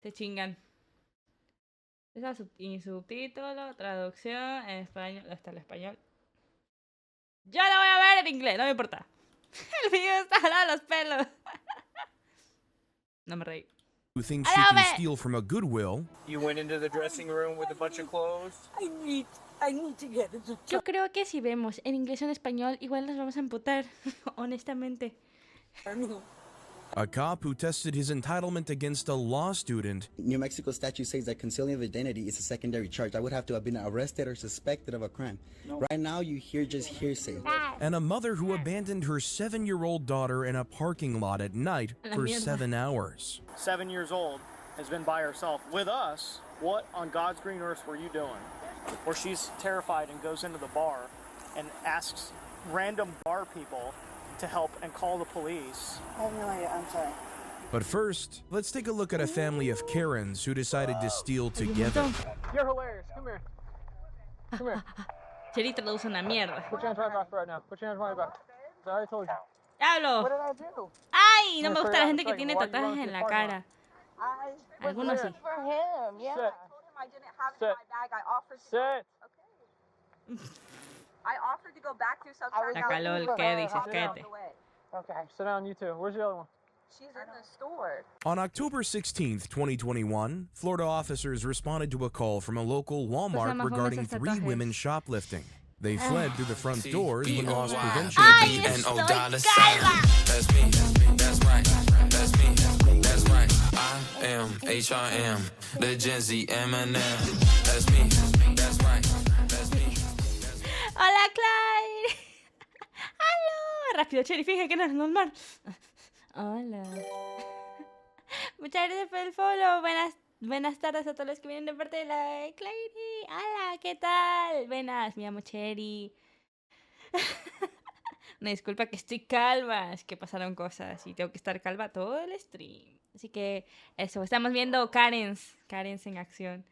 Se chingan. Y subtítulo, traducción en español. Hasta el español. Yo lo voy a ver en inglés, no me importa. El video está jalado a los pelos. No me reí. Who thinks she can steal from a Goodwill. You went into the dressing room with a bunch of clothes. I need to get into Yo creo que si vemos en inglés o en español, igual nos vamos a emputar, honestamente. A cop who tested his entitlement against a law student. New Mexico statute says that concealing of identity is a secondary charge. I would have to have been arrested or suspected of a crime. No. Right now, you hear just hearsay. And a mother who abandoned her 7-year-old daughter in a parking lot at night for 7 hours. 7 years old, has been by herself with us. What on God's green earth were you doing? Where she's terrified and goes into the bar and asks random bar people to help and call the police. I have no idea. I'm sorry. But first, let's take a look at a family of Karens who decided to steal together. You're hilarious. Come here. Come here. Cheri te lo usa una mierda. Put your hands right back right now. Put your hands right back. I already told you. ¡Diablo! What did I do? ¡Ay! No me gusta la gente que tiene tatuajes en la cara. Algunos sí. For him, yeah. Sit. I didn't have it in my bag. I offered to Sit. Okay. I offered to go back through some Acá lol, ¿qué dices? Cállate. Okay, sit down, you two. Where's the other one? She's in the store. On October 16th, 2021, Florida officers responded to a call from a local Walmart regarding 3 women shoplifting. They fled through the front doors when loss prevention. ¡Ay, estoy calva! That's me, that's right, that's me, that's right. I am HRM, the Gen Z Eminem. That's me, that's right, that's me. ¡Hola, Clyde! ¡Aló! Rápido, Cheri, finge que no es normal. Hola. Muchas gracias por el follow. Buenas tardes a todos los que vienen de parte de la Clyde. Hola, ¿qué tal? Buenas, me llamo Cheri. Una disculpa que estoy calva. Es que pasaron cosas y tengo que estar calva todo el stream. Así que eso, estamos viendo Karens en acción.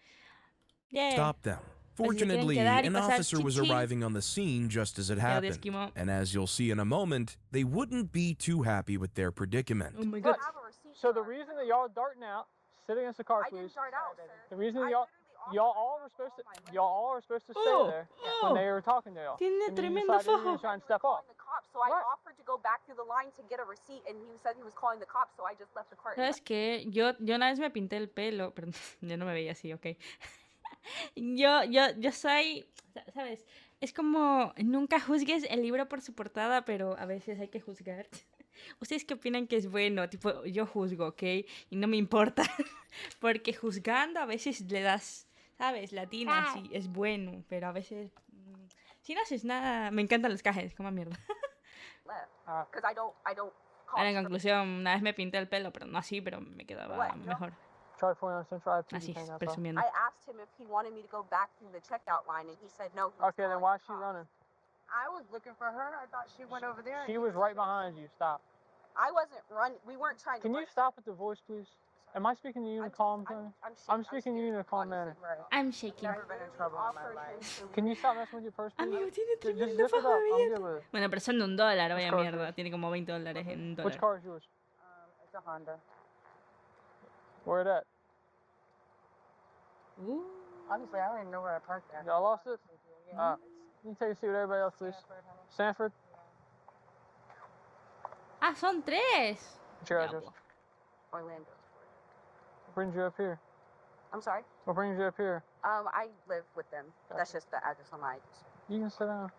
Yeah. Stop them. Fortunately, an officer was arriving on the scene just as it happened. And as you'll see in a moment, they wouldn't be too happy with their predicament. Oh my God. So the reason that y'all are darting out, sit against the car, please. The reason that y'all all are supposed to stay there when they were talking to y'all. Tiene tremendo fojo. Trying to step off. So I offered to go back through the line to get a receipt, and he said he was calling the cops, so I just left the car. ¿Sabes qué? Yo una vez me pinté el pelo, pero yo no me veía así, ok. Yo soy, ¿sabes? Es como, nunca juzgues el libro por su portada, pero a veces hay que juzgar. ¿Ustedes qué opinan que es bueno? Tipo, yo juzgo, ¿ok? Y no me importa. Porque juzgando a veces le das, ¿sabes? Latinas y es bueno, pero a veces... si no haces nada... Me encantan los cajes, como mierda. Ahora, en conclusión, una vez me pinté el pelo, pero no así, pero me quedaba mejor. Así, presumiendo. I asked him if he wanted me to go back through the checkout line, and he said no. Okay, then why is she running? I was looking for her. I thought she went over there. She was right behind you. Stop. I wasn't running. We weren't trying to. Can you stop with the voice, please? Am I speaking to you in a calm tone? I'm speaking to you in a calm manner. I'm shaking. Never been in trouble in my life. Can you stop messing with your purse, please? Amigo, tiene Just tremendo zip it fojo up. de I'm billete. good with it. Bueno, pero son de $1, vaya mierda. Tiene como $20 en $1. Which car is yours? It's a Honda. Where it at? Honestly, I don't even know where I parked at. Y'all lost it? You can take a seat with everybody else, please. Sanford? Ah, son 3. What's your address? Orlando. What brings you up here? I'm sorry. What brings you up here? I live with them. That's just the address on my ID. You can sit down.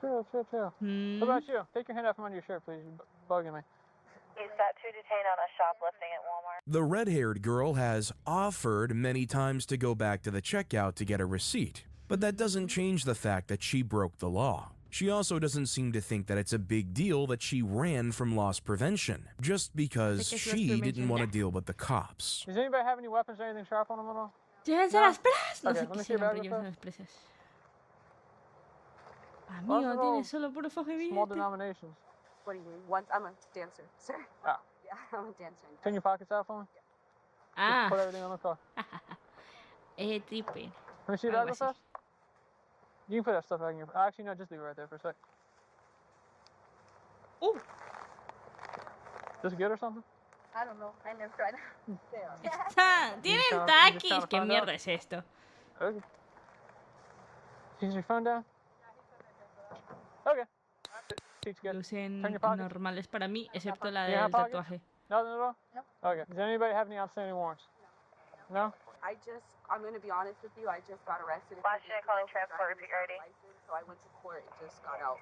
Chill. What about you? Take your hand out from under your shirt, please. You're bugging me. He's got 2 detained on a shoplifting at Walmart. The red-haired girl has offered many times to go back to the checkout to get a receipt, but that doesn't change the fact that she broke the law. She also doesn't seem to think that it's a big deal that she ran from loss prevention, just because she didn't want to deal with the cops. Does anybody have any weapons or anything sharp on them at all? Llévense las presas. No Okay, sé let me qué see your serán, bag pero real llévense las presas. Amigo, tiene solo puro fojo de Small billete. denominations. What do you mean? I'm a dancer, sir. Ah. Yeah, I'm a dancer. Turn your pockets out for me. Ah. Just put everything on the car. Tripe. Let me see your bag real fast. You can put that stuff back in your... Actually, no, just leave it right there for a sec. Oh. This good or something? I don't know. I never tried. Tienen trying to taquis. ¿Qué find mierda out? es esto? Okay. Is your phone down? Okay. Seat's good. Lucen Turn your pockets. normales para mí, excepto la Do you have del pockets? tatuaje. Nothing at all? No. Okay. Does anybody have any outstanding warrants? No? I'm going to be honest with you, I just got arrested. Last year calling transport, repeat ready. So I went to court and just got out.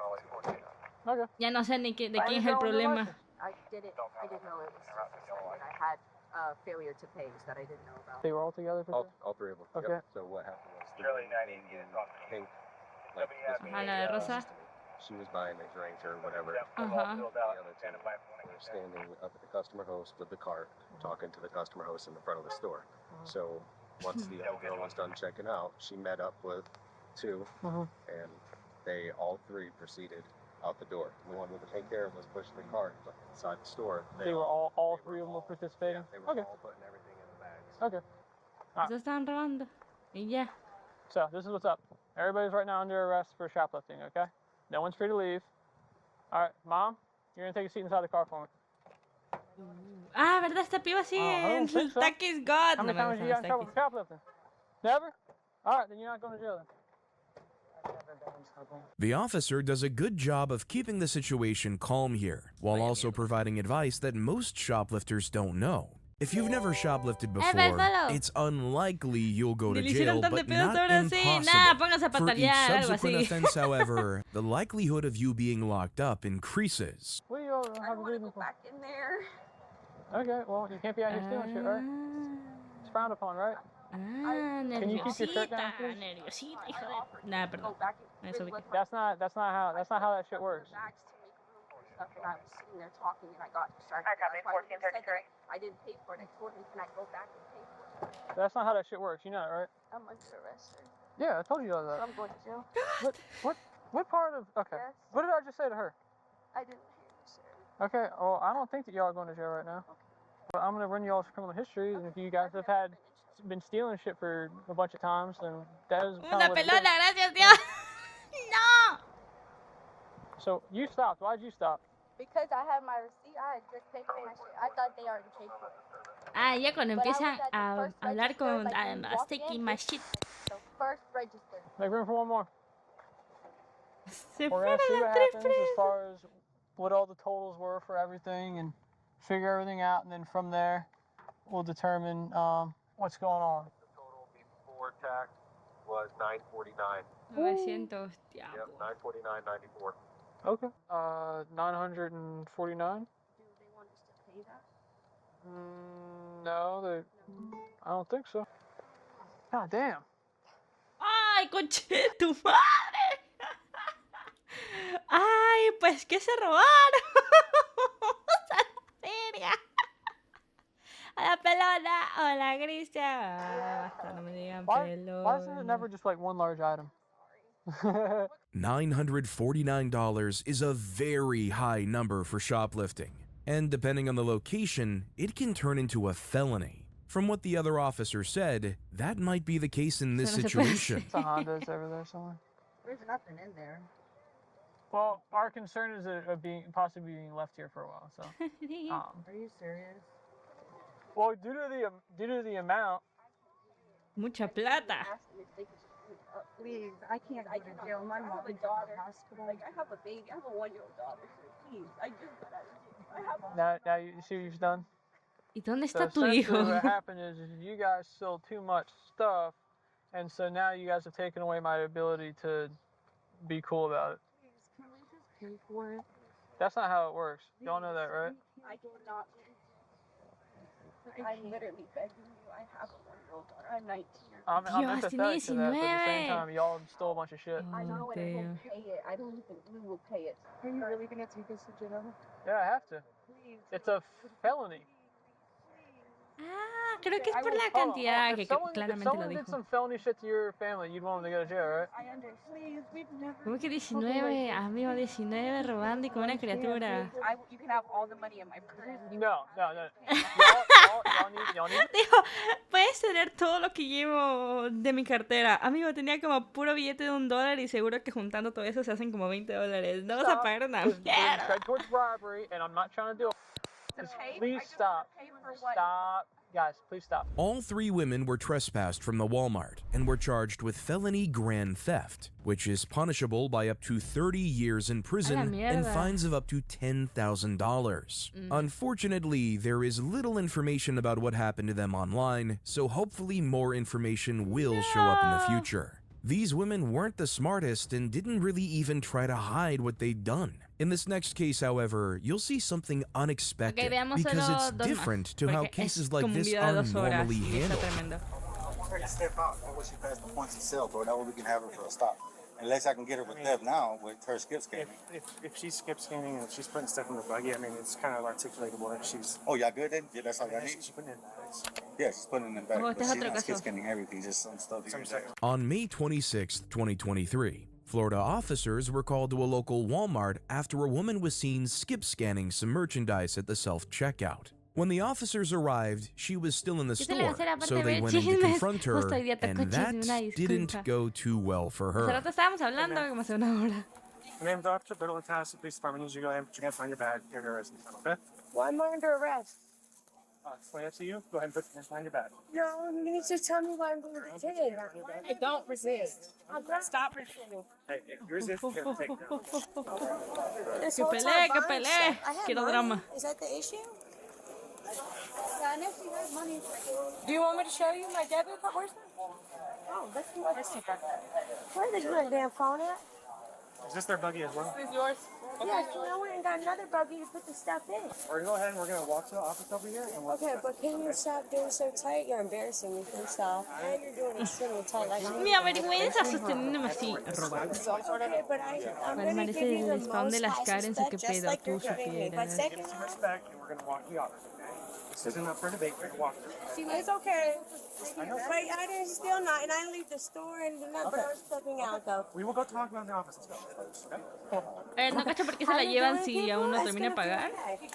Okay. Ya no sé ni de Why quién you es el got on your problema. license? I didn't know it was suspended. I had failure to pay that I didn't know about. They were all together for sure? All three of them. Okay. Yep. So what happened was the one in pink, like this Ajá, la de rosa. she was buying a drink or whatever. Ajá. The other two were standing up at the customer host with the cart, talking to the customer host in the front of the store. So once the other girl was done checking out, she met up with two, and they all three proceeded out the door. The one with the pink hair was pushing the cart inside the store. They were all three of them were participating? They were Okay. all putting everything in the bags. Okay. Se están robando. Y ya. So this is what's up. Everybody's right now under arrest for shoplifting, okay? No one's free to leave. All right, Mom, you're gonna take a seat inside the car for me. Ah, ¿verdad? Esta piba sigue I en don't think so. Taquis God. How No many me times gustan you got los in trouble taquis. for shoplifting? Never? All right, then you're not going to jail then. The officer does a good job of keeping the situation calm here, while also providing advice that most shoplifters don't know. If you've never shoplifted before, Pablo. it's unlikely you'll go to Ni le jail, hicieron tan de but pedos not ahora sí. Nah, pónganse a impossible. For each patalear, algo subsequent así. offense, however, the likelihood of you being locked up increases. What do you all I have don't to want to do go for? back in there. Okay, well, you can't be out here stealing shit, right? It's frowned upon, right? Ah, Can you keep your shirt down, nerviosita, please? nerviosita, hijo de... Nah, Go perdón. back Eso de que... That's not how that shit works. bags to make room for stuff, and I was sitting there talking, and I got distracted. I copy, That's why I even said 1433. that I didn't pay for it. I told him, can I go back and pay for it? That's not how that shit works. You know that, right? I'm under arrest, sir. Yeah, I told you all So that. I'm going to jail. What part of? Okay. Yes. What did I just say to her? I didn't hear you, sir. Okay. Well, I don't think that y'all are going to jail right now. But I'm gonna run y'all's criminal history, and if you guys have been stealing shit for a bunch of times, then that is kind Una of what it is. pelona, gracias Dios. No. So you stopped. Why'd you stop? Because I had my receipt, I had just paid for my shit. I thought they already paid for it. Ah, ya cuando But I empiezan was at the a first hablar register, con like, when you I'm walk taking in, my shit. The first register. Make room for one more. Se We're fueron gonna see las what tres happens as presas. far as what all the totals were for everything, and figure everything out, and then from there, we'll determine what's going on. The total before tax was $949. 900, Yep, diablo. $949.94. Okay. 949. Do they want us to pay that? No, I don't think so. God damn. Ay, conche tu madre. Ay, pues que se robaron. A la feria. A la pelona o la grisa. Ah, basta, no me digan Why is it pelona. never just like one large item? $949 is a very high number for shoplifting, and depending on the location, it can turn into a felony. From what the other officer said, that might be the case in this Eso no se puede situation. It's a Honda. It's over there somewhere. There's nothing in there. Well, our concern is of possibly being left here for a while. So, Are you serious? well, due to the amount, Mucha plata. Ask them if they could just clean it up. Please, I can't go to jail. My I have mom a is in daughter. the hospital. Like, I have a baby. I have a 1-year-old daughter. So please, I just got out of jail. I have a now you see what you've done. ¿Y dónde So está tu hijo? essentially what happened is you guys stole too much stuff, and so now you guys have taken away my ability to be cool about it. Please, can we just pay for it? That's not how it works. Y'all know that, right? I cannot. I'm literally begging you. I have a 1-year-old daughter. I'm 19. I'm Dios, empathetic to that, but at the same 19. time, y'all stole a bunch of shit. I know, Oh, and I will damn. pay it. I believe that we will pay it. Are you really gonna take us to jail? Yeah, I have to. Please. It's a felony. Ah, creo que es I por will- la Hold on, cantidad if que someone claramente lo did dijo. some felony shit to your family, you'd want them to go to jail, right? I understand. Please, we've never. ¿Cómo que 19? Amigo, 19 robando y con una criatura. You can have all the money in my purse. No. Y'all need. Dijo, puedes tener todo lo que llevo de mi cartera. Amigo, tenía como puro billete de $1 y seguro que juntando todo eso se hacen como $20. No vas a pagar una This is mierda. straight towards bribery, and I'm not trying to do Please stop. Stop. Guys, please stop. All 3 women were trespassed from the Walmart and were charged with felony grand theft, which is punishable by up to 30 years in prison and fines of up to $10,000. Unfortunately, there is little information about what happened to them online, so hopefully more information will show up in the future. These women weren't the smartest and didn't really even try to hide what they'd done. In this next case, however, you'll see something unexpected because it's different to how cases like this are normally handled. We're gonna step out and once she passes the points of sale, bro. That way we can have her for a stop. Unless I can get her with theft now with her skip scanning. If she's skip scanning and she's putting stuff in the buggy, I mean, it's kind of articulatable that she's... Oh, y'all good then? Yeah, that's all y'all need? She's putting it in bags. Yeah, she's putting it in the bag. But she's not skip scanning everything, just some stuff here and there. On May 26, 2023, Florida officers were called to a local Walmart after a woman was seen skip scanning some merchandise at the self-checkout. When the officers arrived, she was still in the store, so they went in to confront her, and that didn't go too well for her. Ma'am, Dr. Biddle and Task, the police department needs you to go ahead and put your hands behind your bag. You're under arrest, okay? Why am I under arrest? Explain it to you. Go ahead and put your hands behind your bag. No, you need to tell me why I'm being detained. I don't resist. Stop resisting. Hey, if you resist, you're going to take down. Que pelee. Quiero drama. Is that the issue? Yeah, I know she has money. Do you want me to show you my debit card? Where's that? Oh, that's my Where did you put a damn phone at? Is this their buggy as well? Is yours? Yeah, so I went and got another buggy to put the stuff in. We're going to go ahead and we're going to walk to the office over here. And Okay, but can you stop doing so tight? You're embarrassing me. Please stop. And you're doing extremely tight. Like, Me avergüenza sosteniéndome así, Roban. Okay, but I'm going to Parece give you el the spawn de most las high Karens, respect, que just pedo, like you're tú giving me. supieras. But second, give us some respect and we're going to walk the office, okay? This isn't up for debate. We're going to walk through. it's okay. But I didn't still not, and I didn't leave the store and not, but I was stepping out though. We will go talk about it in the office. Let's go. Okay? No cacho por qué se la llevan si aún no termina de pagar.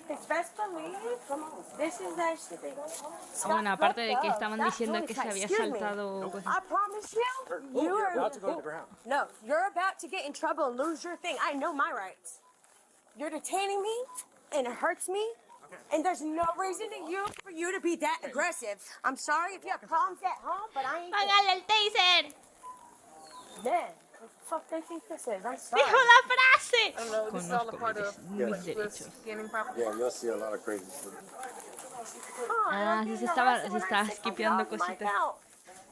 It's best believe. Come on. This is that shit they don't Bueno, aparte de que estaban diciendo que se había saltado cosas. I promise you, You're about to go to the ground. No, you're about to get in trouble and lose your thing. I know my rights. You're detaining me, and it hurts me. And there's no reason for you to be that aggressive. I'm sorry if you have problems at home, but I ain't. ¡Págale el taser! Man, what the fuck they think this is? I'm sorry. ¡Dijo la frase! I don't know, this is all a part of mis derechos. scanning property. Yeah, you'll see a lot of crazy stuff. Sí se estaba skipeando cositas.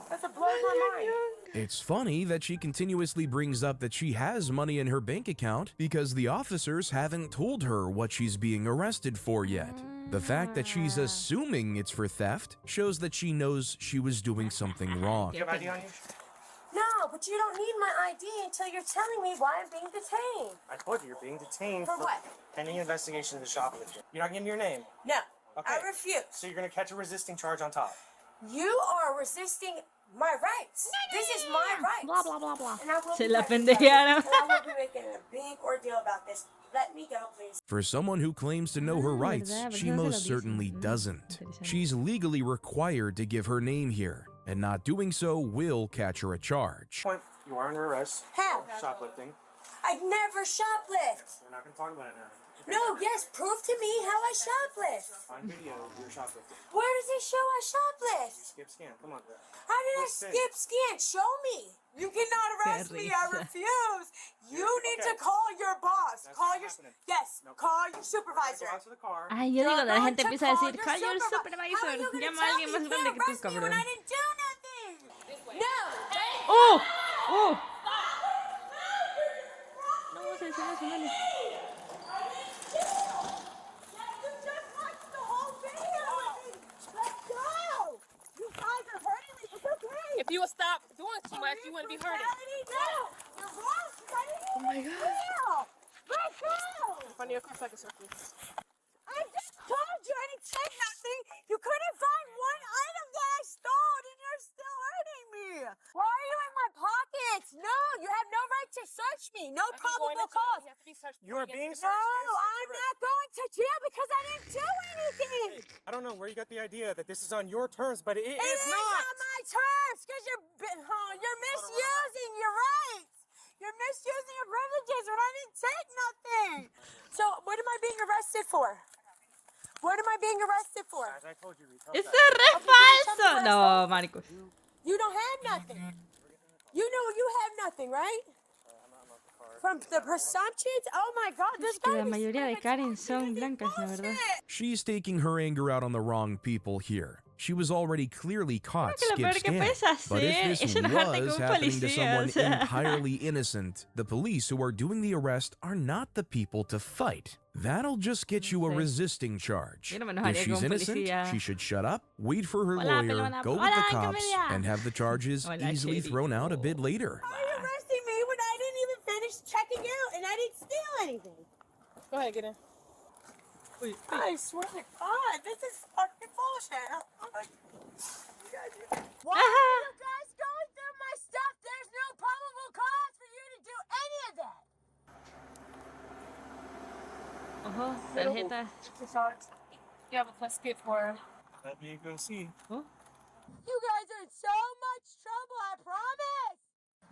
That's a blow my mind. It's funny that she continuously brings up that she has money in her bank account because the officers haven't told her what she's being arrested for yet. The fact that she's assuming it's for theft shows that she knows she was doing something wrong. You have ID on you? No, but you don't need my ID until you're telling me why I'm being detained. I told you you're being detained For what? pending investigation of the shoplifting. You're not giving me your name. No, Okay. I refuse. So you're going to catch a resisting charge on top. You are resisting my rights. This is my rights. Bla, bla, bla, bla. And I will Se be la making- pendejaron. and I will be making a big ordeal about this. Let me go, please. For someone who claims to know her rights, verdad, she no se lo most dicen. certainly doesn't. Interesante. She's legally required to give her name here, and not doing so will catch her a charge. Point, you are under arrest. How? Shoplifting. I never shoplift. We're not going to talk about it now. No, yes, prove to me how I shoplift. On video, you're shoplifting. Where does it show I shoplift? Skip scan. Come on. How did I skip scan? Show me. You cannot arrest me. I refuse. You need to call your boss. That's Call not your happening. yes. No. Call your supervisor. Go out to the car. Ay, yo digo, la gente You're empieza a going decir, to call your How supervisor. are you gonna Llama a tell alguien me más you grande can't que tú, arrest me when cabrón. I didn't do nothing? No. ¡Oh! ¡Oh! No, se suena su mano. If you would stop doing too much, you wouldn't be hurting. Oh my God. Let go! Funny, of course I can circle. I just told you I didn't take nothing. You couldn't find one item that I stole and you're still hurting me. Why are you in my pockets? No, you have no right to search me. No probable cause. You are being searched. No, I'm not going to jail because I didn't do anything. I don't know where you got the idea that this is on your terms, but it is It is not. on my terms because you're misusing your rights. You're misusing your privileges when I didn't take nothing. So what am I being arrested for? What am I being arrested for? As I told you, retail ¡Eso theft. es re falso! No, Marcos. You don't have nothing. You know you have nothing, right? From the presumptions? Oh my God, this Que guy la is mayoría de screaming Karen to son me. blancas, la verdad. She's taking her anger out on the wrong people here. She was already clearly caught que lo peor que skip-scanning. puedes But if hacer this es enojarte was con un happening to policía, someone o sea. entirely innocent, the police who are doing the arrest are not the people to fight. That'll just get you a Sí. resisting charge. Yo no me If enojaría con she's un innocent, policía. she should shut up, wait for her Hola, lawyer, pelona. go with Hola, the cops, Camelia. and have the charges Hola, easily Cheri. thrown out a bit later. Why are you arresting me when I didn't even finish checking out and I didn't steal anything? Go ahead, get in. I swear to God, this is fucking bullshit. Why are you guys going through my stuff? There's no probable cause for you to do any of that. Ojo, tarjeta. You have a plus skip for Let me go see. Oh, You guys are in so much trouble, I promise.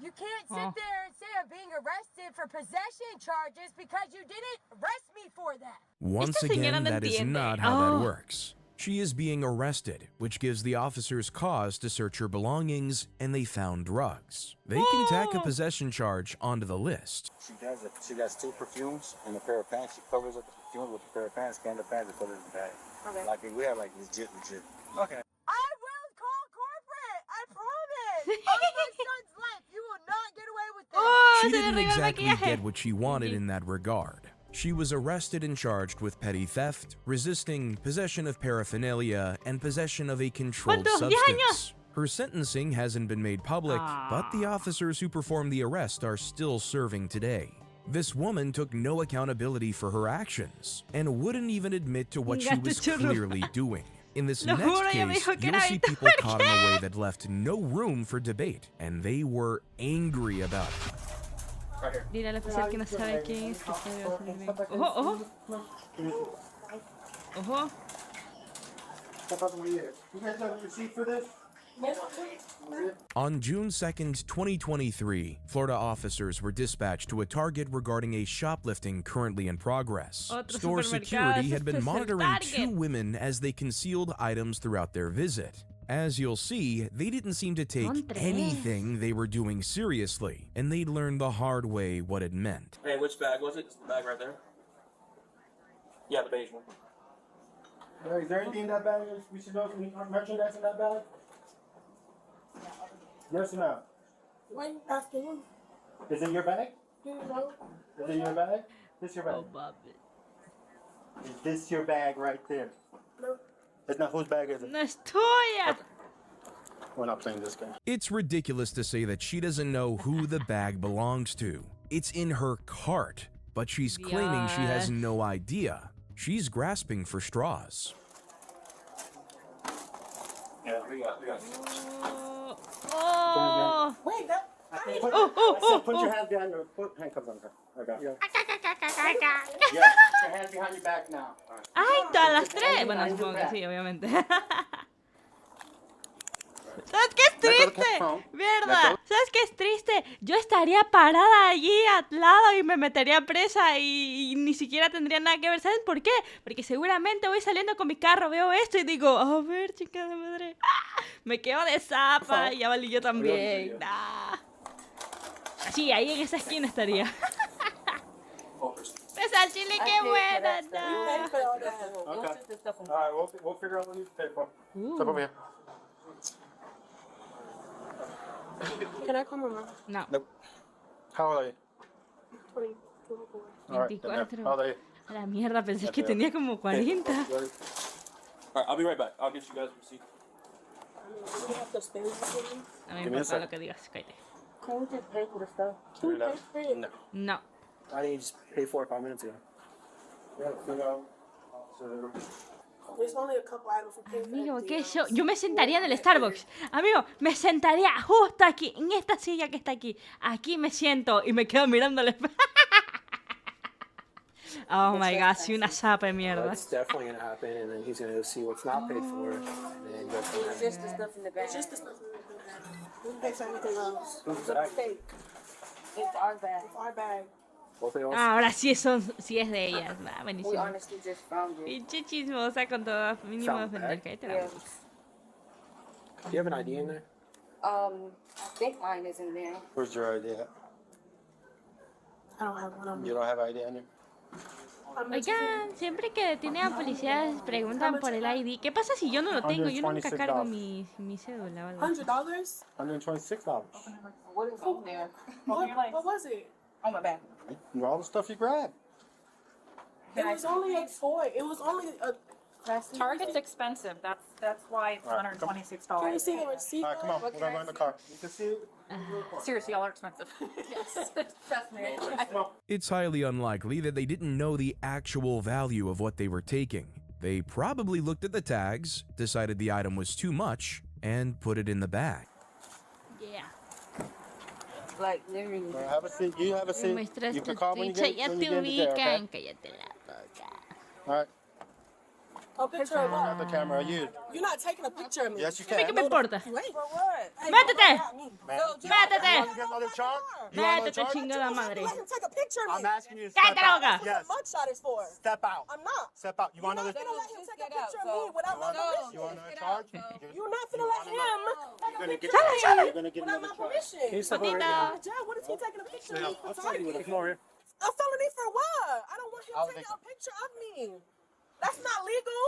You can't sit there and say I'm being arrested for possession charges because you didn't arrest me for that. Once Esta señora again, no that is entiende. not how Oh. that works. She is being arrested, which gives the officers cause to search her belongings, and they found drugs. They can tack a Oh. possession charge onto the list. She has 2 perfumes and a pair of pants. She covers up the perfume with a pair of pants, scan the pants, and put it in the bag. Okay. Like we have like legit. Okay. I will call corporate. I promise. On my son's life, you will not get away with this. Oh, She se le didn't regó el exactly maquillaje. get what she wanted in that regard. She was arrested and charged with petty theft, resisting possession of paraphernalia, and possession of a controlled ¿Cuánto? 10 substance. Her sentencing hasn't been made public, but the officers who performed the arrest are still serving today. This woman took no accountability for her actions and wouldn't even admit to what she Gato was churro. clearly doing. In this Lo next juro, ella me case, dijo que you'll era see Vtuber. people caught in a way that left no room for debate, and they were angry about it. Dile al oficial que no sabe quién es, que se va a salir bien. Ojo, ojo. Ojo. You guys have a receipt for this? On June 2nd, 2023, Florida officers were dispatched to a Target regarding a shoplifting currently in progress. Otro Store supermercado, security had este been es el monitoring Target. 2 women as they concealed items throughout their visit. As you'll see, they didn't seem to take Son tres. anything they were doing seriously, and they'd learned the hard way what it meant. Hey, which bag was it? It's the bag right there. Yeah, the beige one. Is there anything in that bag we should know from merchandise in that bag? Yes or no? Why are you asking him? Is it your bag? No. Is it your bag? This your bag? Oh, Bobby. Is this your bag right there? No. It's not whose bag is it? No es tuya. We're not playing this game. It's ridiculous to say that she doesn't know who the bag belongs to. It's in her cart, but she's claiming she has Dios. no idea. She's grasping for straws. Yeah, we got. Oh. Wait, that. Put your hands behind your handcuffs on her. I got you. Yeah, put your hands behind your back now. All right. Ay, todas las tres. Bueno, supongo que sí, obviamente. ¿Sabes qué es triste? ¿Verdad? ¿Sabes qué es triste? Yo estaría parada allí al lado y me metería presa y ni siquiera tendría nada que ver. ¿Saben por qué? Porque seguramente voy saliendo con mi carro, veo esto y digo, a ver, chica de madre. Me quedo de zapa y ya valí yo también. Sí, ahí en esa esquina estaría. Esa chile, qué buena. No. Okay. All right, we'll figure out what you pay for. Step over here. Can I come over? No. Nope. How old are you? 20. All right. then, 24. How old are you? A la mierda, pensé que tenía como 40. All right, I'll be right back. I'll get you guys a receipt. We have to stay with you. No me Give me a importa sec. lo que digas, cállate. Can we just pay for the stuff? Can we pay for it? No. No. I didn't just pay 4 or 5 minutes ago. Yeah, figure out. There's only a couple items we pay for. Amigo, ¿qué yo me sentaría en el Starbucks. Amigo, me sentaría justo aquí, en esta silla que está aquí. Aquí me siento y me quedo mirándole. Oh my god, sí, una zapa de mierda. That's definitely gonna happen, and then he's gonna see what's not paid for, and then go from there. It's just the stuff in the bag. It's just the stuff in the bag. We pay for anything else. It's a mistake. It's our bag. It's our bag. Both of yours? Ahora sí, sí es de ellas. Va, We buenísimo. honestly just found it. Pinche chismosa con todo. Mínimo Found ofender. bag? Cállate la Yes. boca. Do you have an ID in there? I think mine is in there. Where's your ID at? I don't have one on me. You don't have ID on you? Oigan, siempre que detienen a policías preguntan por el ID. ¿Qué pasa si yo no lo tengo? Yo nunca cargo mi cédula o algo. $100? $126. What is on there? What was it? On my back. All the stuff you grabbed. It was only a toy. It was only a. Target's expensive. That's why it's All right, come. $126. Can you see the receipt? All right, come on. We're gonna go in the car. You can see it. Seriously, y'all are expensive. Yes. Trust me. It's highly unlikely that they didn't know the actual value of what they were taking. They probably looked at the tags, decided the item was too much, and put it in the bag. Yeah. Like literally. Have a seat. You have a Me seat. muestras You tu can call when you Twitch. get Ya when te you get into there, ubican. okay? Cállate la boca. All right. A picture of Have the what? camera. You. You're not taking a picture of me. Yes, you A mí can. qué me importa. Wait, for what? Hey, Métete. Man, Métete. You want to get another charge? You want another Métete, charge? chingada madre. Let him take a picture of I'm me. asking you to step Cállate la out. boca. That's Yes. what the mugshot is for. Step out. I'm not. Step out. You want You're another? not gonna let him take a Just picture get of me out, without my permission. You want another charge? You're not gonna let him take a picture You're of me gonna get without another my charge. permission. Can you step over here? Dad, what is he taking a picture of me for? I'll tell you what the floor here. A felony for what? I don't want him taking a picture of me. That's not legal.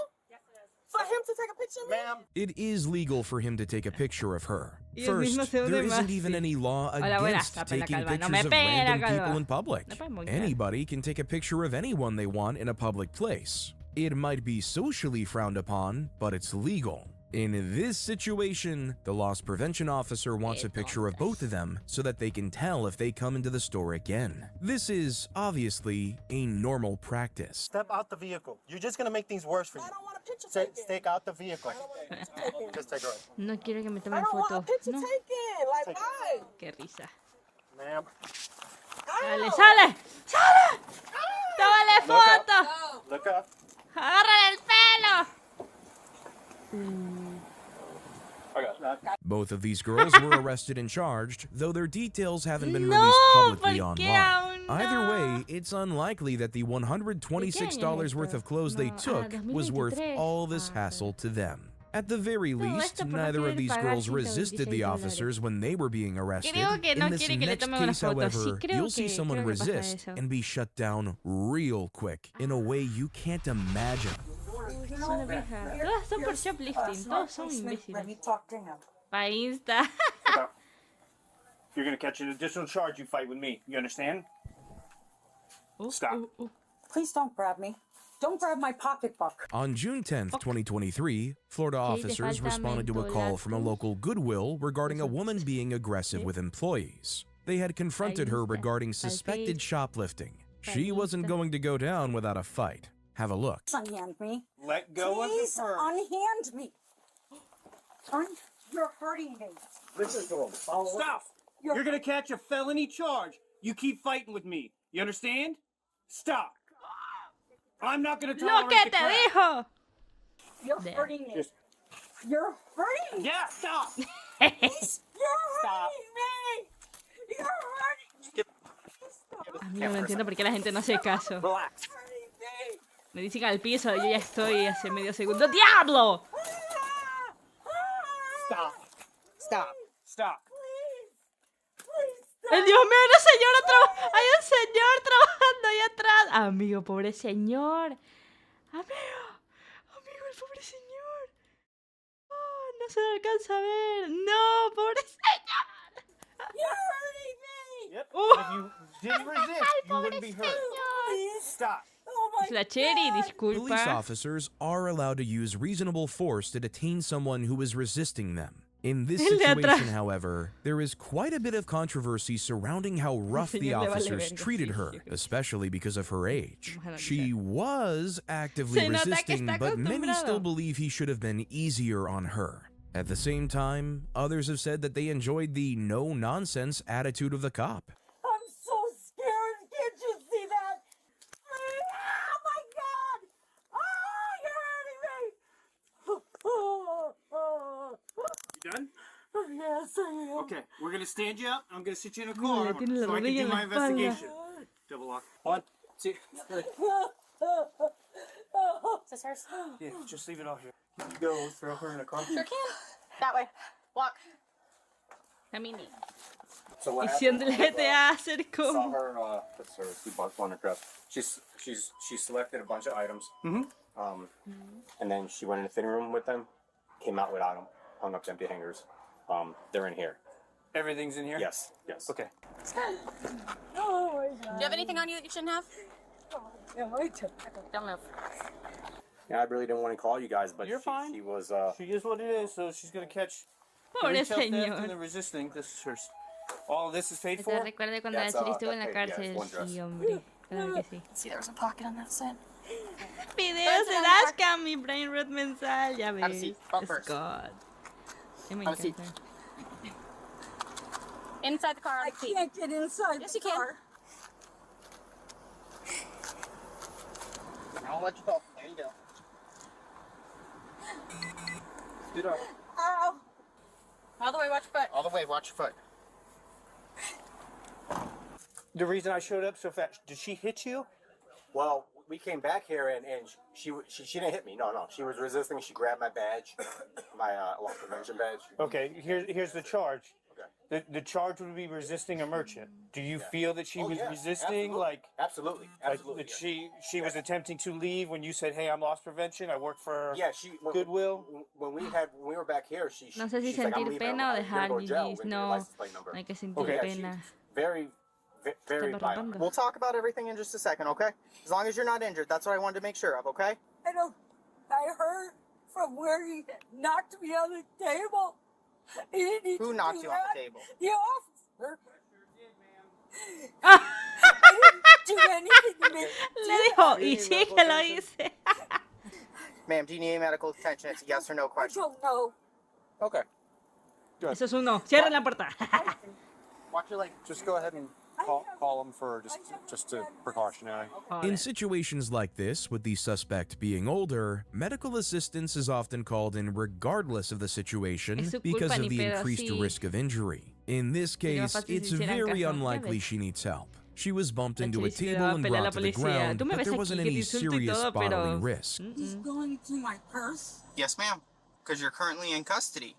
For him to take a picture of me? Ma'am. It is legal for him to take a picture of her. Y el mismo First, se there une más, isn't even sí. any law Hola, buenas, against tapa la taking calva. No pictures me of pegue la random calva. people in public. No puedes monchar. Anybody can take a picture of anyone they want in a public place. It might be socially frowned upon, but it's legal. In this situation, the loss prevention officer wants a picture of both of them so that they can tell if they come into the store again. This is obviously a normal practice. Step out the vehicle. You're just gonna make things worse for you. I don't want a picture taken. Take out the vehicle. I don't want a picture taken. Just take her. No quiero que me I tomen don't want a foto. picture No. taken. Like, why? Qué risa. Ma'am. Sale, Ow. sale. ¡Sale! ¡Tómale foto! Look up. ¡Agárrale el pelo! Both of these girls were arrested and charged, though their details haven't been No, released publicly ¿por qué online. aún Either no? way, it's unlikely that the $126 worth of clothes they No, took was worth 2023. all this hassle to them. At the very Todo least, esto por no neither querer of these pagar girls resisted the $126. officers when they were being arrested. Creo que no In this quiere que le next tome una case, foto. Sí, however, creo you'll see que- someone creo que pasa resist eso. and be shut down real quick in a way you can't imagine. Es una vieja. Todas son por shoplifting. Todos son imbéciles. talk to him. Pa' Insta. If you're gonna catch an additional charge, you fight with me. You understand? Stop. Please don't grab me. Don't grab my pocketbook. On June 10th, 2023, Florida officers responded to a call from a local Goodwill regarding a woman being aggressive with employees. They had confronted her regarding suspected shoplifting. She wasn't going to go down without a fight. Have a look. Unhand me. Let go of the Please purse. unhand me. You're hurting me. Listen to him. Stop. You're gonna catch a felony charge. You keep fighting with me. You understand? Stop. I'm not gonna ¡Lo tolerate que the te crap. dijo! You're hurting me. Just- You're hurting me. Yeah, stop. You're Stop. hurting me. You're hurting me. Amigo, no entiendo por qué la gente no hace caso. Relax. Me dicen al piso, yo ya estoy hace medio segundo. ¡Diablo! Stop. Stop. Stop. ¡Ay, Dios mío, una señora hay un señor trabajando ahí atrás! Amigo, pobre señor. Amigo, el pobre señor. Oh, no se le alcanza a ver. No, pobre señor. You're hurting me. Yep. If you didn't resist, you wouldn't be hurt. Stop. Oh my Es la Cheri, Police disculpa. officers are allowed to use reasonable force to detain someone who is resisting them. In this El de atrás. situation, however, there is quite a bit of controversy surrounding how rough the señor le vale officers verga, treated sí, her, sí. especially because of her age. Vamos a She was actively Se nota que resisting, está but many still acostumbrado. believe he should have been easier on her. At the same time, others have said that they enjoyed the no-nonsense attitude of the cop. I'm so scared. Can't you see that? Oh my God! Oh, You done? you're hurting me. Yes, I am. Okay, we're gonna stand you up. I'm gonna sit you in a car le tiene la so I can rodilla do en my la espalda. investigation. Double lock. 1, 2, 3. Is this hers? Yeah, just leave it out here. Can you go throw her in a car? Sure can. That way. Walk. Camini. So what Misión del happened was, GTA hacer saw como. her, that's her, we bought one across. She selected a bunch of items. And then she went in the fitting room with them, came out without them, hung up empty hangers. They're in here. Everything's in here? Yes. Okay. Oh my God. Do you have anything on you that you shouldn't have? Don't move. Yeah, I really didn't want to call you guys, but You're fine. She was, She is what it is, so she's gonna catch the Pobre retail theft señor. and the resisting. This is hers. All of this is paid ¿Te for? recuerda cuando la That's, Cheri estuvo en la that paid, cárcel? yeah, it's one dress. Sí, hombre. Claro que sí. See, there was a pocket on that side. Videos de Dashcam, mi brain rot mensal, ya Have a ves. seat. Es Bumpers. God. Ya me Have a seat. encanta. Inside the car. I can't get inside Yes, the you can. car. I'll let you go. There you go. Get up. Ow. All the way, watch your foot. All the way. Watch your foot. The reason I showed up so fast, did she hit you? well, we came back here and she didn't hit me. No. She was resisting. She grabbed my badge, my loss prevention badge. Okay, here's the charge. Okay. The charge would be resisting a merchant. Do you feel that she was resisting? Absolutely. That she was attempting to leave when you said, "Hey, I'm loss prevention. I work for Goodwill." When we were back here, No sé si she's like, "I'm sentir leaving, pena o I'm gonna dejar go to jail. GGs. Give me your No, license plate number." no hay que sentir Okay. pena. Very violent. We'll talk about everything in just a second, okay? As long as you're not injured. That's what I wanted to make sure of, okay? I heard from where he knocked me on the table. Who knocked you on the table? The officer. I didn't do anything to me. Le dijo, y sí que lo hice. Ma'am, do you need medical attention? It's a yes or no I question. don't know. Okay. Eso es un no. Cierren la puerta. Watch your leg. Just go ahead and call them for just a precautionary. In situations like this, with the suspect being older, medical assistance is often called in regardless of the situation Es su because culpa, of ni the pedo, increased sí. risk of injury. In this case, fácil si it's hicieran very caso. Ya unlikely ves. she needs help. She was bumped La into a Cheri se le table daba and pelea a la brought to the policía. ground, Tú me but ves there aquí wasn't que te any insulto y serious todo, bodily pero... risk. He's going through my purse. Yes, ma'am. Because you're currently in custody.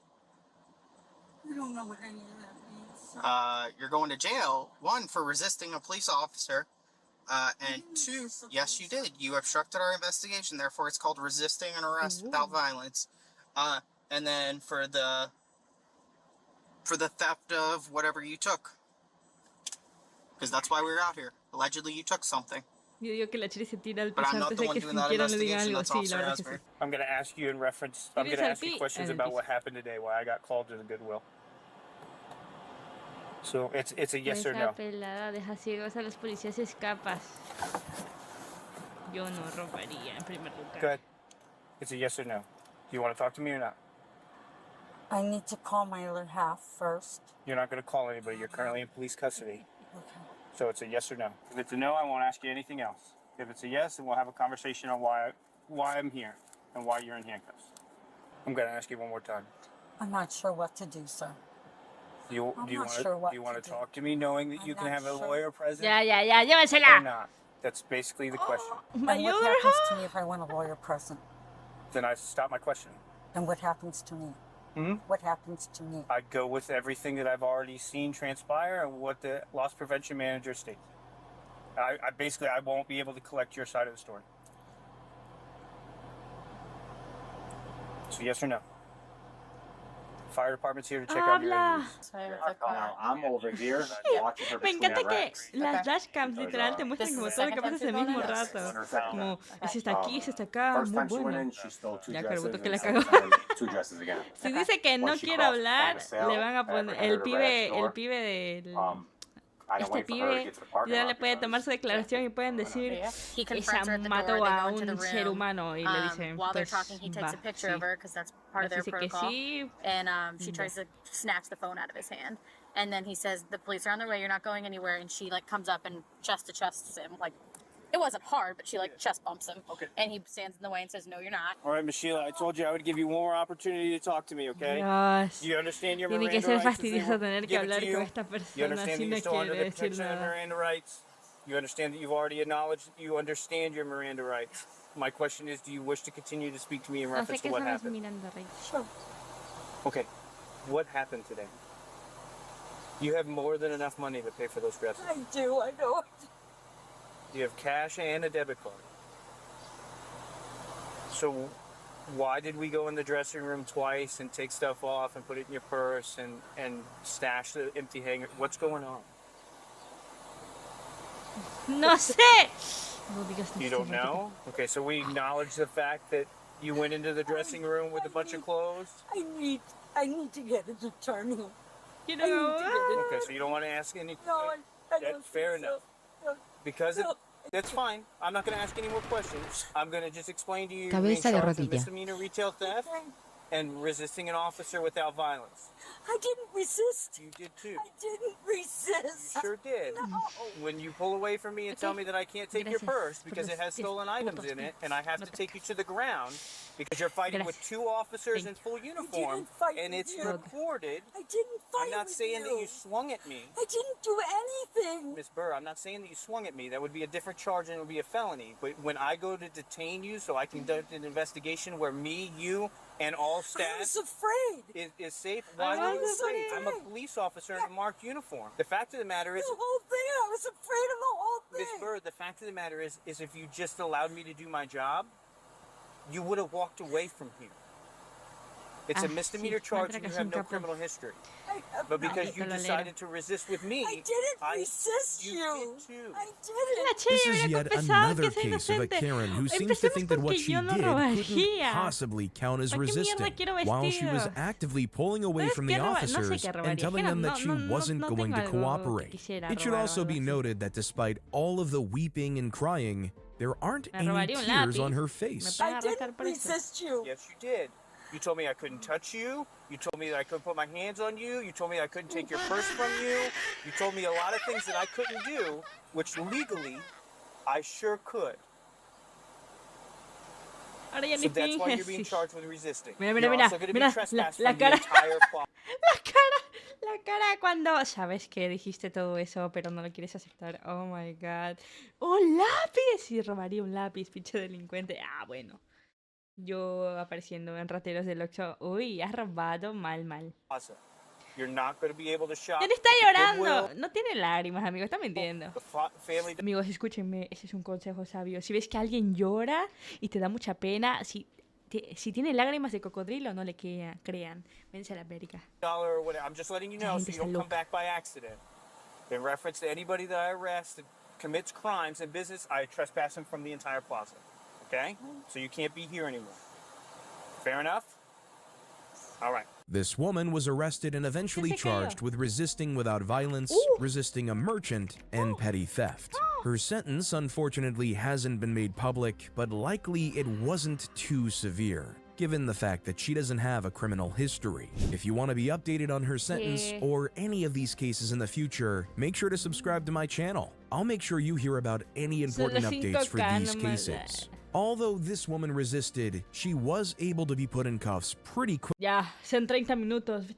I don't know what any of that means. You're going to jail, 1, for resisting a police officer, and 2, yes, you did. You obstructed our investigation, therefore it's called resisting an arrest without violence. And then for the theft of whatever you took. Because that's why we were out here. Allegedly you took something. Yo digo que la Cheri se tira al But piso I'm not antes the de one que doing that siquiera le digan investigation. algo. That's Sí, Officer la verdad que sí. Asbury. I'm going to ask you in reference. I'm going to ask you questions about what happened today, why I got called to the Goodwill. So it's a yes or Esa no. pelada deja ciegos a los policías y escapas. Yo no robaría en primer lugar. Good. It's a yes or no. Do you want to talk to me or not? I need to call my other half first. You're not going to call anybody. You're currently in police custody. Okay. So it's a yes or no. If it's a no, I won't ask you anything else. If it's a yes, then we'll have a conversation on why I'm here and why you're in handcuffs. I'm going to ask you one more time. I'm not sure what to do, sir. Do you want to talk to me knowing that you can have a lawyer present? Ya, Or llévensela. not? That's basically the question. And what happens to me if I want a lawyer present? Then I stop my questioning. And what happens to me? Hmm? What happens to me? I go with everything that I've already seen transpire and what the loss prevention manager states. I won't be able to collect your side of the story. So yes or no? Fire department's here to check on your Habla. injuries. Now, I'm over here watching her Me between encanta the que racks. las dashcams literal te muestran como todo lo que pasa en el mismo rato. Como, ese está aquí, ese está acá, First muy time she went bueno. in, she stole 2 Ya, dresses, Carbuto, que and la second cagó. time, 2 dresses again. Si dice que no Once she quiere crossed hablar, by the sale, le van a poner, I heard her el pibe del... I didn't Este wait for her to pibe get to the parking ya lot le puede because- tomar su declaración y pueden decir, He confronts her esa at the door, mató they go a into the un ser room. humano y le dice, While they're pues talking, he takes va, a picture sí. of her because that's part of their Dice que protocol. sí. And she tries to snatch the phone out of his hand. And then he says, the police are on their way, you're not going anywhere. And she like comes up and chest to chests him. Like, it wasn't hard, but she like chest bumps him. Okay. And he stands in the way and says, no, you're not. All right, Miss Sheila, I told you I would give you one more opportunity to talk to me, okay? Dios. You understand your Tiene Miranda que ser rights as they fastidioso were tener que given hablar to you? con esta You persona understand si that no you're still under quiere the decir protection of nada. Miranda rights? You understand that you've already acknowledged that you understand your Miranda rights. My question is, do you wish to continue to speak to me in No sé reference to qué what son las happened? Miranda Rights. Sure. Okay, what happened today? You have more than enough money to pay for those dresses. I do, I know. You have cash and a debit card. So why did we go in the dressing room twice and take stuff off and put it in your purse and stash the empty hanger? What's going on? No sé. No digas You don't know? Okay, so we acknowledge the fact that you went into the dressing room with a bunch of clothes? I need to get an attorney. You know. Okay, so you don't want to ask any... No, I don't That's fair think so. enough. No. Because that's fine. I'm not going to ask any more questions. I'm going to just explain to you you're Cabeza being de charged with rodilla. misdemeanor retail theft and resisting an officer without violence. I didn't resist. You did too. I didn't resist. You sure did. No. When you pull away from me and tell me that I can't take your purse because it has stolen items in it, and I have to take you to the ground because you're fighting with two officers in full uniform, and it's recorded. I didn't fight I'm not with saying you. that you swung at me. I didn't do anything. Miss Burr, I'm not saying that you swung at me. That would be a different charge and it would be a felony. But when I go to detain you so I can conduct an investigation where me, you, and all staff I was afraid. Is safe, why I were you was afraid? I'm a afraid. police officer in a marked uniform. The fact of the matter is... The whole thing, I was afraid of the whole thing. Miss Burr, the fact of the matter is if you just allowed me to do my job, you would have walked away from here. It's a misdemeanor charge and you have no criminal history. But because you decided to resist with me, I didn't resist you. did too. I didn't. This is yet another case of a Karen who seems to think that what she did couldn't possibly count as resisting, while she was actively pulling away from the officers and telling them that she wasn't going to cooperate. It should also be noted that despite all of the weeping and crying, there aren't any tears on her face. I didn't resist you. Yes, you did. You told me I couldn't touch you. You told me that I couldn't put my hands on you. You told me I couldn't take your purse from you. You told me a lot of things that I couldn't do, which legally I sure could. So that's why you're being charged with resisting. Mira, You're mira, also going to be mira, trespassed la from the cara. entire plot. La cara cuando sabes que dijiste todo eso, pero no lo quieres aceptar. Oh my god. ¡Un lápiz! Sí, robaría un lápiz, pinche delincuente. Ah, bueno. Yo apareciendo en rateros del Oxxo. Uy, has robado mal. You're not going to be able to shop. Él está at the llorando. Goodwill. No tiene lágrimas, amigo. Está mintiendo. Family Amigos, escúchenme. Ese es un consejo sabio. Si ves que alguien llora y te da mucha pena, si tiene lágrimas de cocodrilo, no le crean. Vénse a la América. dollar or whatever. I'm just letting you know so you don't come back by accident. In reference to anybody that I arrest that commits crimes in business, I trespass them from the entire plaza. Okay? So you can't be here anymore. Fair enough? All right. This woman was arrested and eventually charged with resisting without violence, resisting a merchant, and petty theft. Her sentence, unfortunately, hasn't been made public, but likely it wasn't too severe, given the fact that she doesn't have a criminal history. If you want to be updated on her sentence or any of these cases in the future, make sure to subscribe to my channel. I'll make sure you hear about any important updates for these cases. Although this woman resisted, she was able to be put in cuffs pretty quick. Ya, son 30 minutos.